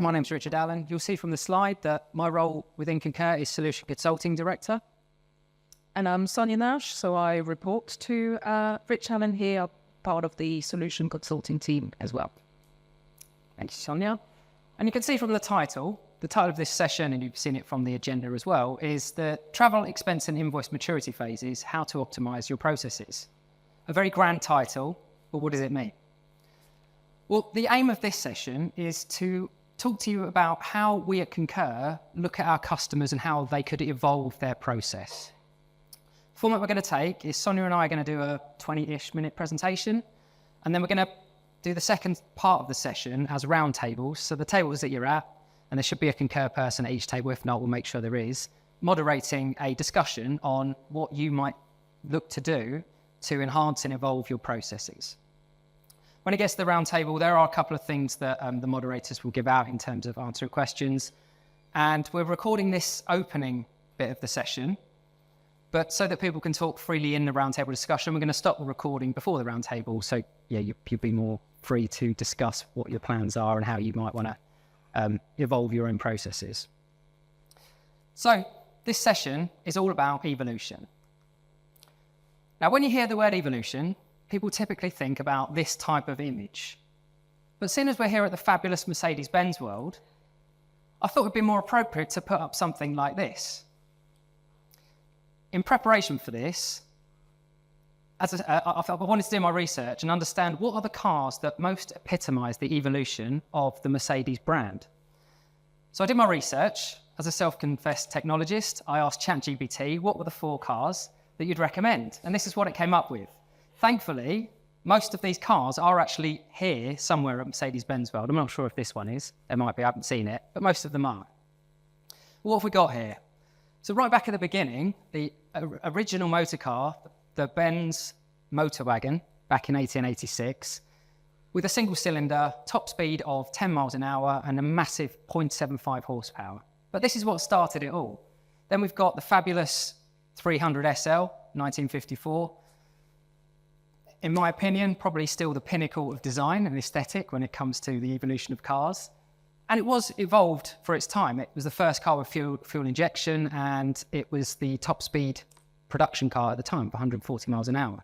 My name's Richard Allen. You'll see from the slide that my role within Concur is Solution Consulting Director. And I'm Sonia Nash, so I report to Rich Allen here, part of the Solution Consulting team as well. Thank you, Sonia. And you can see from the title of this session, and you've seen it from the agenda as well, is the Travel, Expense and Invoice Maturity Phases, How to Optimize Your Processes. A very grand title, but what does it mean? Well, the aim of this session is to talk to you about how we at Concur look at our customers and how they could evolve their process. The format we're going to take is Sonia and I are going to do a 20-ish minute presentation, and then we're going to do the second part of the session as round tables. So the tables that you're at, and there should be a Concur person at each table. If not, we'll make sure there is, moderating a discussion on what you might look to do to enhance and evolve your processes. When it gets to the round table, there are a couple of things that the moderators will give out in terms of answering questions. And we're recording this opening bit of the session, but so that people can talk freely in the round table discussion, we're going to stop the recording before the round table. So yeah, you'll be more free to discuss what your plans are and how you might want to evolve your own processes. So this session is all about evolution. Now, when you hear the word evolution, people typically think about this type of image. But seeing as we're here at the fabulous Mercedes-Benz world, I thought it would be more appropriate to put up something like this. In preparation for this, I wanted to do my research and understand what are the cars that most epitomise the evolution of the Mercedes brand. So I did my research. As a self-confessed technologist, I asked ChatGPT what were the 4 cars that you'd recommend, and this is what it came up with. Thankfully, most of these cars are actually here somewhere at Mercedes-Benz world. I'm not sure if this one is. There might be, I haven't seen it, but most of them are. What have we got here? So right back at the beginning, the original motor car, the Benz motor wagon, back in 1886, with a single cylinder, top speed of 10 miles an hour and a massive 0.75 horsepower. But this is what started it all. Then we've got the fabulous 300 SL, 1954. In my opinion, probably still the pinnacle of design and aesthetic when it comes to the evolution of cars. And it was evolved for its time. It was the first car with fuel injection, and it was the top speed production car at the time, 140 miles an hour.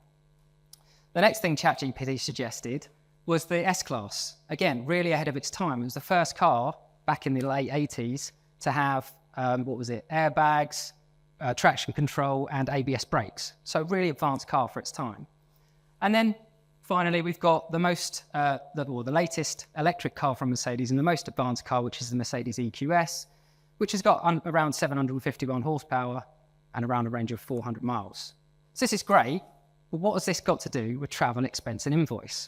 The next thing ChatGPT suggested was the S-Class. Again, really ahead of its time. It was the first car back in the late 80s to have, airbags, traction control and ABS brakes. So really advanced car for its time. And then finally, we've got the latest electric car from Mercedes and the most advanced car, which is the Mercedes EQS, which has got around 751 horsepower and around a range of 400 miles. So this is great, but what has this got to do with travel, expense and invoice?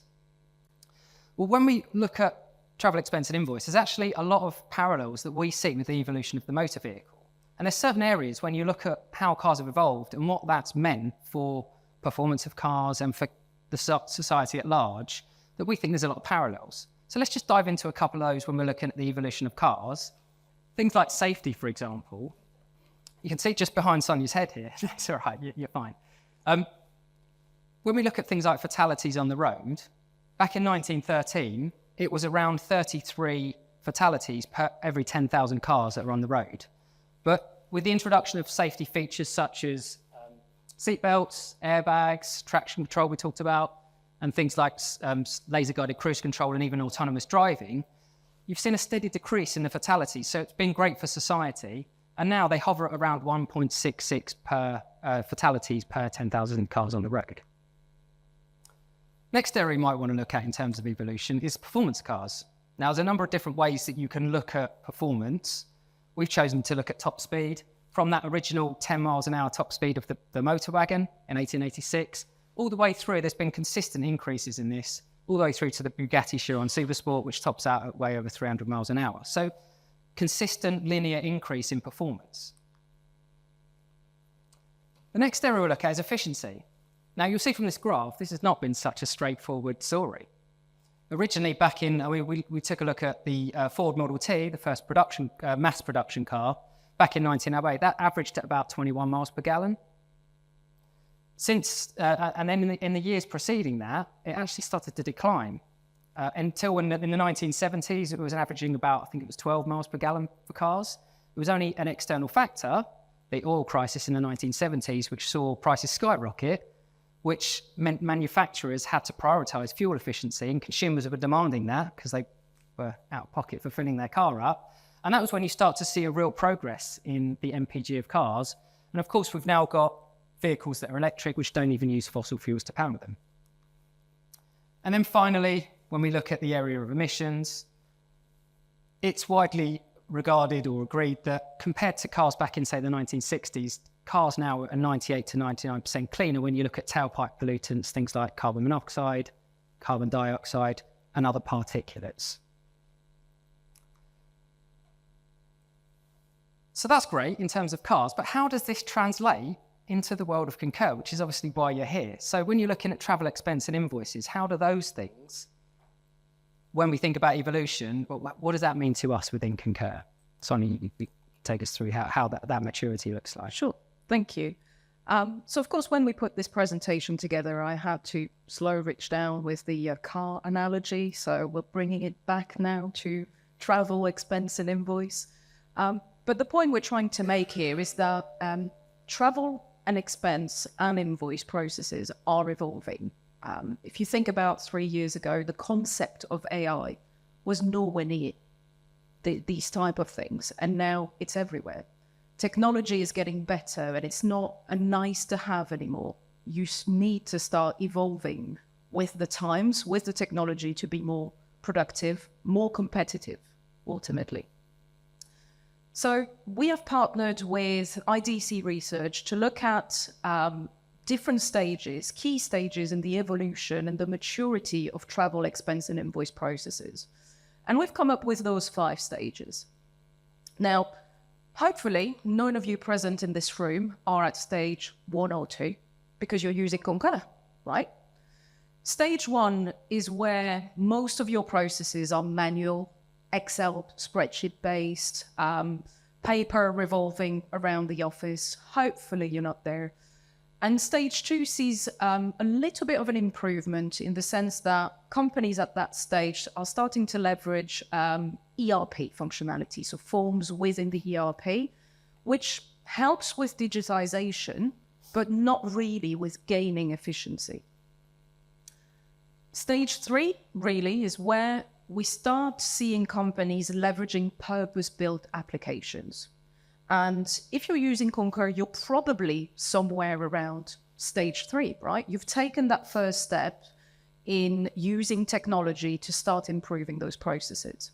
Well, when we look at travel, expense and invoice, there's actually a lot of parallels that we see with the evolution of the motor vehicle. And there's certain areas when you look at how cars have evolved and what that's meant for performance of cars and for the society at large, that we think there's a lot of parallels. So let's just dive into a couple of those when we're looking at the evolution of cars. Things like safety, for example. You can see just behind Sonia's head here. That's all right, you're fine. When we look at things like fatalities on the road, back in 1913, it was around 33 fatalities per every 10,000 cars that were on the road. But with the introduction of safety features such as seatbelts, airbags, traction control we talked about, and things like laser-guided cruise control and even autonomous driving, you've seen a steady decrease in the fatalities. So it's been great for society. And now they hover at around 1.66 fatalities per 10,000 cars on the road. Next area you might want to look at in terms of evolution is performance cars. Now, there's a number of different ways that you can look at performance. We've chosen to look at top speed. From that original 10 miles an hour top speed of the motor wagon in 1886, all the way through, there's been consistent increases in this, all the way through to the Bugatti Chiron Supersport, which tops out at way over 300 miles an hour. So consistent linear increase in performance. The next area we'll look at is efficiency. Now, you'll see from this graph, this has not been such a straightforward story. Originally, back in, we took a look at the Ford Model T, the first mass production car, back in 1908, that averaged at about 21 miles per gallon. And then in the years preceding that, it actually started to decline. Until in the 1970s, it was averaging about, I think it was 12 miles per gallon for cars. It was only an external factor, the oil crisis in the 1970s, which saw prices skyrocket, which meant manufacturers had to prioritize fuel efficiency, and consumers were demanding that because they were out of pocket for filling their car up. And that was when you start to see a real progress in the MPG of cars. And of course, we've now got vehicles that are electric, which don't even use fossil fuels to power them. And then finally, when we look at the area of emissions, it's widely regarded or agreed that compared to cars back in, say, the 1960s, cars now are 98 to 99% cleaner when you look at tailpipe pollutants, things like carbon monoxide, carbon dioxide, and other particulates. So that's great in terms of cars, but how does this translate into the world of Concur, which is obviously why you're here? So when you're looking at travel expense and invoices, how do those things, when we think about evolution, what does that mean to us within Concur? Sonia, you take us through how that maturity looks like. Sure, thank you. So of course, when we put this presentation together, I had to slow Rich down with the car analogy. So we're bringing it back now to travel expense and invoice. But the point we're trying to make here is that travel and expense and invoice processes are evolving. If you think about 3 years ago, the concept of AI was nowhere near these type of things, and now it's everywhere. Technology is getting better, and it's not a nice to have anymore. You need to start evolving with the times, with the technology, to be more productive, more competitive, ultimately. So we have partnered with IDC Research to look at different stages, key stages in the evolution and the maturity of travel expense and invoice processes. And we've come up with those 5 stages. Now, hopefully, none of you present in this room are at stage 1 or 2 because you're using Concur, right? Stage 1 is where most of your processes are manual, Excel spreadsheet-based, paper revolving around the office. Hopefully, you're not there. And stage 2 sees a little bit of an improvement in the sense that companies at that stage are starting to leverage ERP functionality, so forms within the ERP, which helps with digitization, but not really with gaining efficiency. Stage 3 really is where we start seeing companies leveraging purpose-built applications. And if you're using Concur, you're probably somewhere around stage 3, right? You've taken that first step in using technology to start improving those processes.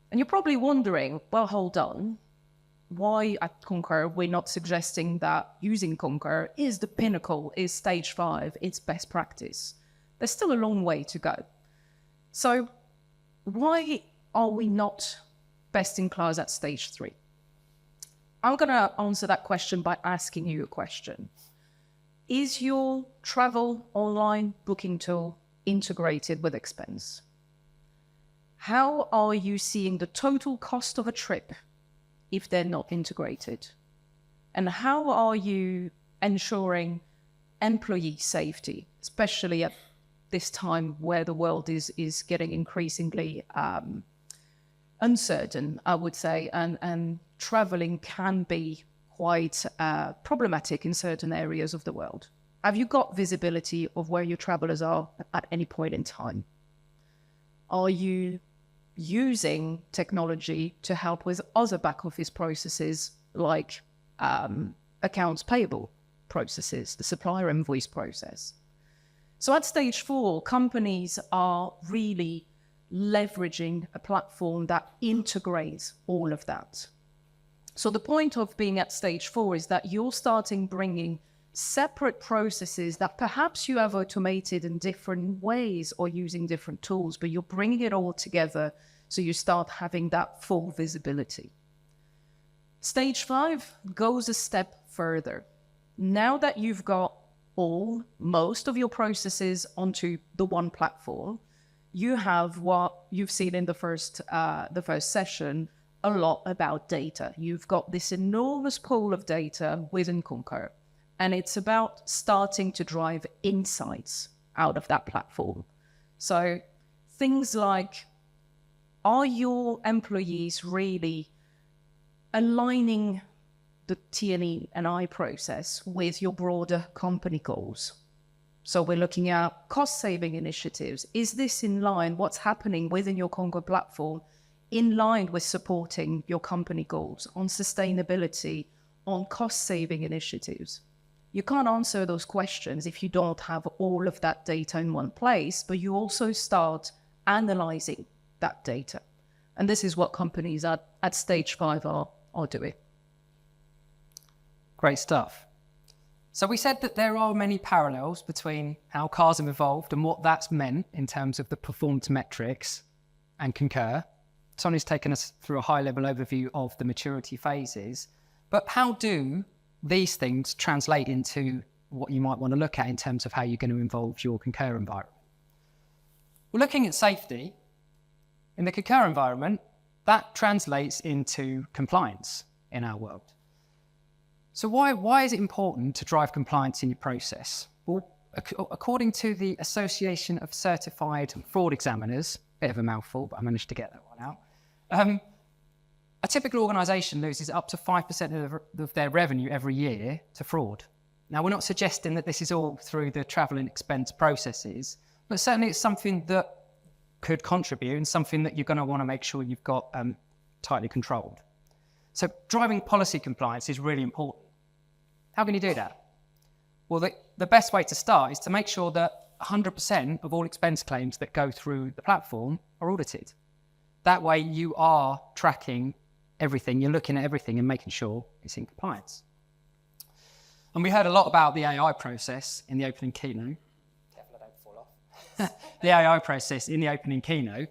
And you're probably wondering, well, hold on, why at Concur we're not suggesting that using Concur is the pinnacle, is stage 5, it's best practice. There's still a long way to go. So why are we not best in class at stage 3? I'm going to answer that question by asking you a question. Is your travel online booking tool integrated with expense? How are you seeing the total cost of a trip if they're not integrated? And how are you ensuring employee safety, especially at this time where the world is getting increasingly uncertain, I would say, and traveling can be quite problematic in certain areas of the world. Have you got visibility of where your travelers are at any point in time? Are you using technology to help with other back office processes like accounts payable processes, the supplier invoice process? So at stage 4, companies are really leveraging a platform that integrates all of that. So the point of being at stage 4 is that you're starting bringing separate processes that perhaps you have automated in different ways or using different tools, but you're bringing it all together so you start having that full visibility. Stage 5 goes a step further. Now that you've got most of your processes onto the one platform, you have what you've seen in the first session, a lot about data. You've got this enormous pool of data within Concur, and it's about starting to drive insights out of that platform. So things like, are your employees really aligning the T&E and I process with your broader company goals? So we're looking at cost-saving initiatives. Is this in line, what's happening within your Concur platform, in line with supporting your company goals on sustainability, on cost-saving initiatives? You can't answer those questions if you don't have all of that data in one place, but you also start analyzing that data. And this is what companies at stage 5 are doing. Great stuff. So we said that there are many parallels between how cars have evolved and what that's meant in terms of the performance metrics and Concur. Sonya's taken us through a high-level overview of the maturity phases, but how do these things translate into what you might want to look at in terms of how you're going to involve your Concur environment? We're looking at safety. In the Concur environment, that translates into compliance in our world. So why is it important to drive compliance in your process? Well, according to the Association of Certified Fraud Examiners, bit of a mouthful, but I managed to get that one out. A typical organisation loses up to 5% of their revenue every year to fraud. Now, we're not suggesting that this is all through the travel and expense processes, but certainly it's something that could contribute and something that you're going to want to make sure you've got tightly controlled. So driving policy compliance is really important. How can you do that? Well, the best way to start is to make sure that 100% of all expense claims that go through the platform are audited. That way you are tracking everything, you're looking at everything and making sure it's in compliance. And we heard a lot about the AI process in the opening keynote. Careful I don't fall off. The AI process in the opening keynote.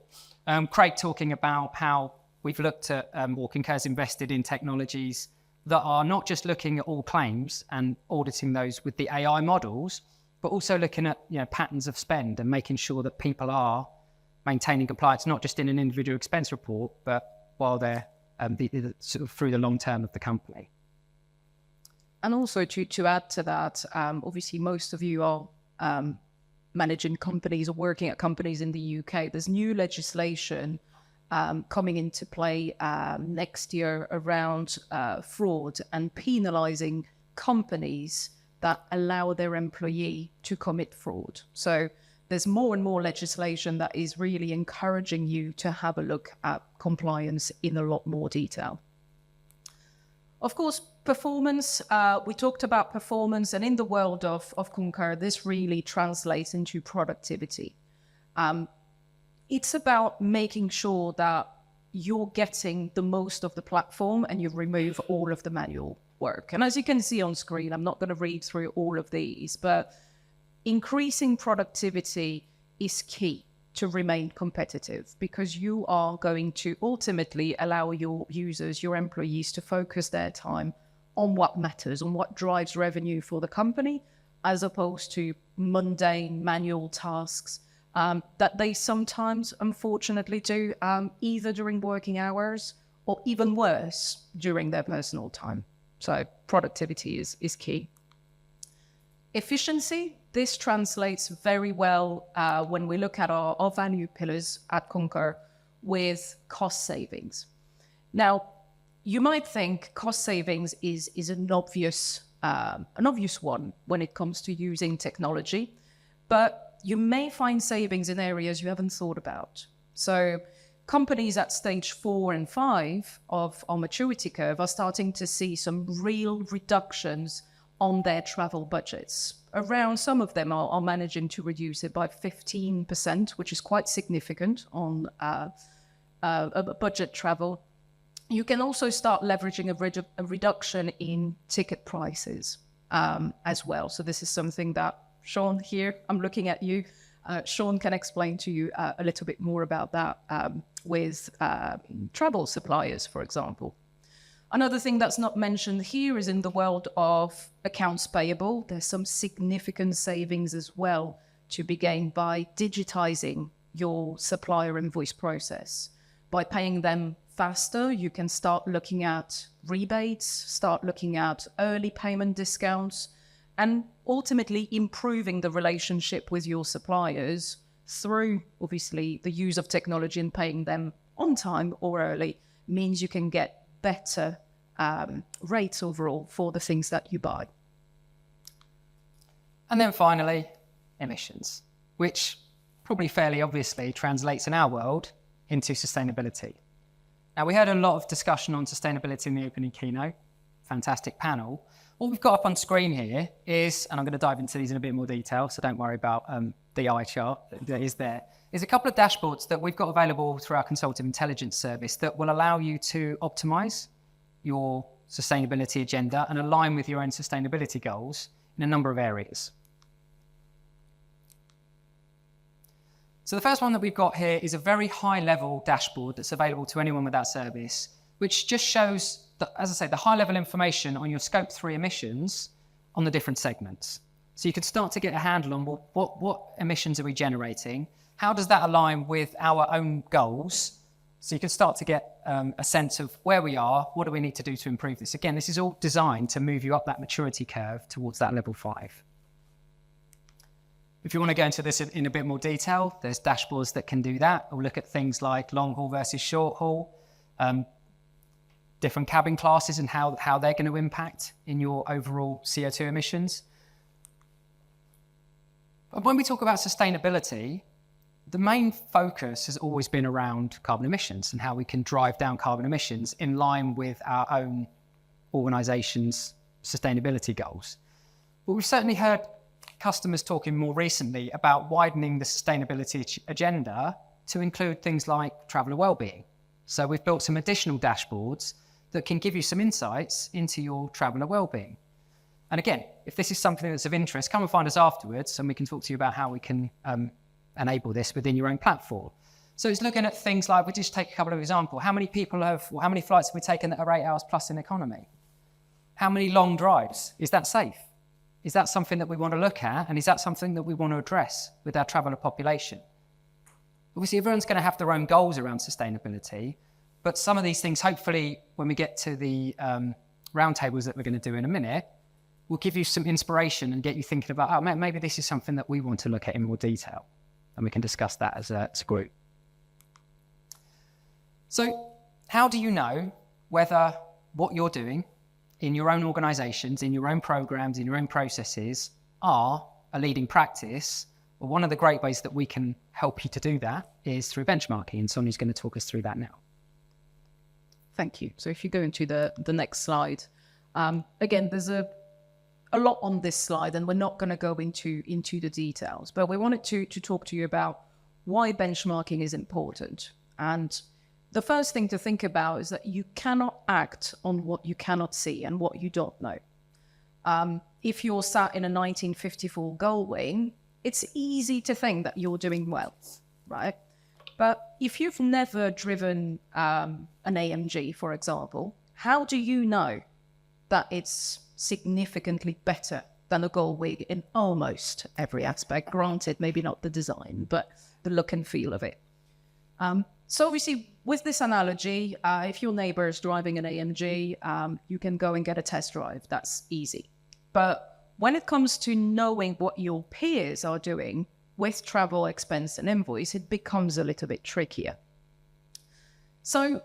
Craig talking about how we've looked at, or Concur's invested in technologies that are not just looking at all claims and auditing those with the AI models, but also looking at patterns of spend and making sure that people are maintaining compliance, not just in an individual expense report, but while they're sort of through the long term of the company. And also to add to that, obviously most of you are managing companies or working at companies in the UK. There's new legislation coming into play next year around fraud and penalising companies that allow their employee to commit fraud. So there's more and more legislation that is really encouraging you to have a look at compliance in a lot more detail. Of course, performance, we talked about performance, and in the world of Concur, this really translates into productivity. It's about making sure that you're getting the most of the platform and you remove all of the manual work. And as you can see on screen, I'm not going to read through all of these, but increasing productivity is key to remain competitive, because you are going to ultimately allow your users, your employees, to focus their time on what matters, on what drives revenue for the company, as opposed to mundane manual tasks that they sometimes, unfortunately, do either during working hours or even worse, during their personal time. So productivity is key. Efficiency, this translates very well when we look at our value pillars at Concur with cost savings. Now, you might think cost savings is an obvious one when it comes to using technology, but you may find savings in areas you haven't thought about. So companies at stage 4 and 5 of our maturity curve are starting to see some real reductions on their travel budgets. Around some of them are managing to reduce it by 15%, which is quite significant on budget travel. You can also start leveraging a reduction in ticket prices as well. So this is something that Sean here, I'm looking at you. Sean can explain to you a little bit more about that with travel suppliers, for example. Another thing that's not mentioned here is in the world of accounts payable. There's some significant savings as well to be gained by digitizing your supplier invoice process. By paying them faster, you can start looking at rebates, start looking at early payment discounts, and ultimately improving the relationship with your suppliers through, obviously, the use of technology and paying them on time or early means you can get better rates overall for the things that you buy. And then finally, emissions, which probably fairly obviously translates in our world into sustainability. Now, we heard a lot of discussion on sustainability in the opening keynote. Fantastic panel. What we've got up on screen here is, and I'm going to dive into these in a bit more detail, so don't worry about the eye chart that is there, is a couple of dashboards that we've got available through our consultative intelligence service that will allow you to optimize your sustainability agenda and align with your own sustainability goals in a number of areas. So the first one that we've got here is a very high-level dashboard that's available to anyone with that service, which just shows, as I say, the high-level information on your Scope 3 emissions on the different segments. So you can start to get a handle on what emissions are we generating, how does that align with our own goals, so you can start to get a sense of where we are, what do we need to do to improve this. Again, this is all designed to move you up that maturity curve towards that level 5. If you want to go into this in a bit more detail, there's dashboards that can do that. We'll look at things like long haul versus short haul, different cabin classes and how they're going to impact in your overall CO2 emissions. But when we talk about sustainability, the main focus has always been around carbon emissions and how we can drive down carbon emissions in line with our own organisation's sustainability goals. But we've certainly heard customers talking more recently about widening the sustainability agenda to include things like traveller wellbeing. So we've built some additional dashboards that can give you some insights into your traveller wellbeing. And again, if this is something that's of interest, come and find us afterwards and we can talk to you about how we can enable this within your own platform. So it's looking at things like, we'll just take a couple of examples. How many flights have we taken that are 8 hours plus in economy? How many long drives? Is that safe? Is that something that we want to look at? And is that something that we want to address with our traveller population? Obviously, everyone's going to have their own goals around sustainability, but some of these things, hopefully, when we get to the roundtables that we're going to do in a minute, will give you some inspiration and get you thinking about, oh, maybe this is something that we want to look at in more detail. And we can discuss that as a group. So how do you know whether what you're doing in your own organisations, in your own programs, in your own processes are a leading practice? Well, one of the great ways that we can help you to do that is through benchmarking, and Sonia's going to talk us through that now. Thank you. So if you go into the next slide, again, there's a lot on this slide, and we're not going to go into the details, but we wanted to talk to you about why benchmarking is important. And the first thing to think about is that you cannot act on what you cannot see and what you don't know. If you're sat in a 1954 Gullwing, it's easy to think that you're doing well, right? But if you've never driven an AMG, for example, how do you know that it's significantly better than a Gullwing in almost every aspect? Granted, maybe not the design, but the look and feel of it. So obviously, with this analogy, if your neighbor is driving an AMG, you can go and get a test drive. That's easy. But when it comes to knowing what your peers are doing with travel, expense, and invoice, it becomes a little bit trickier. So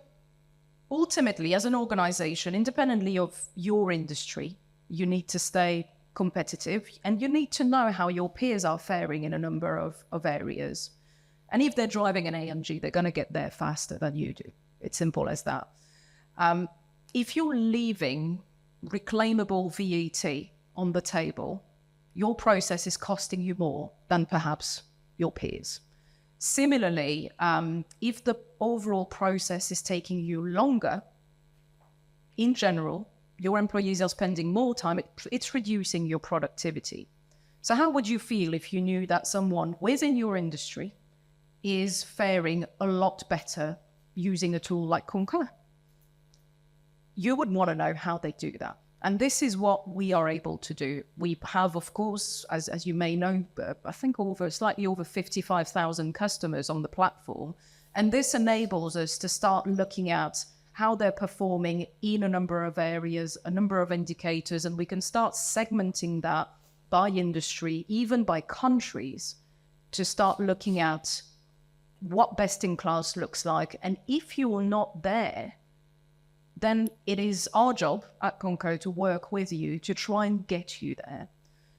ultimately, as an organization, independently of your industry, you need to stay competitive, and you need to know how your peers are faring in a number of areas. And if they're driving an AMG, they're going to get there faster than you do. It's simple as that. If you're leaving reclaimable VAT on the table, your process is costing you more than perhaps your peers. Similarly, if the overall process is taking you longer, in general, your employees are spending more time, it's reducing your productivity. So how would you feel if you knew that someone within your industry is faring a lot better using a tool like Concur? You would want to know how they do that. And this is what we are able to do. We have, of course, as you may know, I think slightly over 55,000 customers on the platform. And this enables us to start looking at how they're performing in a number of areas, a number of indicators, and we can start segmenting that by industry, even by countries, to start looking at what best in class looks like. And if you are not there, then it is our job at Concur to work with you to try and get you there.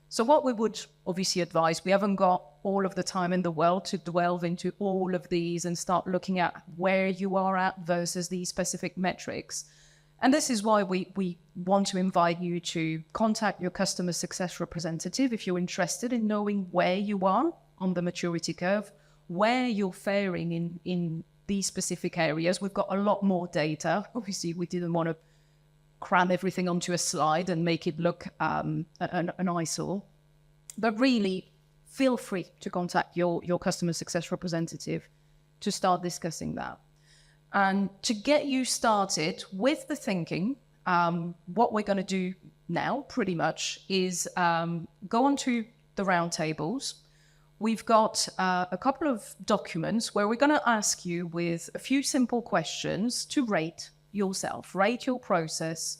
So what we would obviously advise, we haven't got all of the time in the world to delve into all of these and start looking at where you are at versus these specific metrics. And this is why we want to invite you to contact your customer success representative if you're interested in knowing where you are on the maturity curve, where you're faring in these specific areas. We've got a lot more data. Obviously, we didn't want to cram everything onto a slide and make it look an eyesore. But really, feel free to contact your customer success representative to start discussing that. And to get you started with the thinking, what we're going to do now pretty much is go onto the roundtables. We've got a couple of documents where we're going to ask you with a few simple questions to rate yourself, rate your process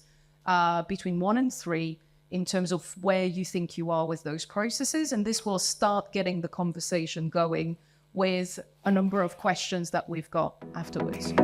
between 1 and 3 in terms of where you think you are with those processes. And this will start getting the conversation going with a number of questions that we've got afterwards.